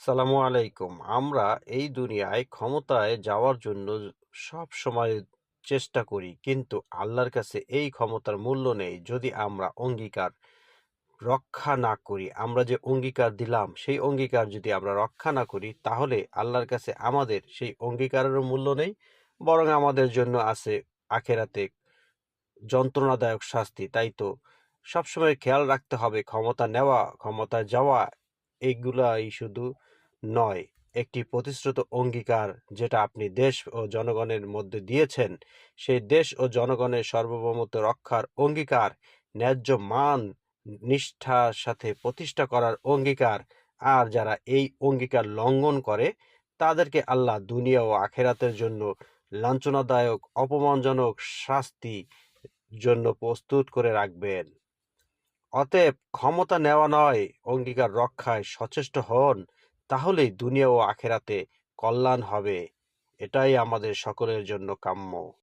সালামু আলাইকুম। আমরা এই দুনিয়ায় ক্ষমতায় যাওয়ার জন্য সবসময় চেষ্টা করি। কিন্তু আল্লাহর কাছে এই ক্ষমতার মূল্য নেই যদি আমরা অঙ্গীকার রক্ষা না করি। আমরা যে অঙ্গীকার দিলাম, সেই অঙ্গীকার যদি আমরা রক্ষা না করি, তাহলে আল্লাহর কাছে আমাদের সেই অঙ্গীকারেরও মূল্য নেই। বরং আমাদের জন্য আছে আখেরাতে যন্ত্রণাদায়ক শাস্তি। তাই তো সবসময় খেয়াল রাখতে হবে ক্ষমতা নেওয়া, ক্ষমতায় যাওয়া এগুলাই শুধু নয়। একটি প্রতিশ্রুত অঙ্গীকার যেটা আপনি দেশ ও জনগণের মধ্যে দিয়েছেন, সেই দেশ ও জনগণের সার্বভৌমত্ব রক্ষার অঙ্গীকার, ন্যায্য মান নিষ্ঠার সাথে প্রতিষ্ঠা করার অঙ্গীকার। আর যারা এই অঙ্গীকার লঙ্ঘন করে, তাদেরকে আল্লাহ দুনিয়া ও আখেরাতের জন্য লাঞ্ছনাদায়ক, অপমানজনক শাস্তি জন্য প্রস্তুত করে রাখবেন। অতএব ক্ষমতা নেওয়া নয়, অঙ্গীকার রক্ষায় সচেষ্ট হন। তাহলেই দুনিয়া ও আখেরাতে কল্যাণ হবে। এটাই আমাদের সকলের জন্য কাম্য।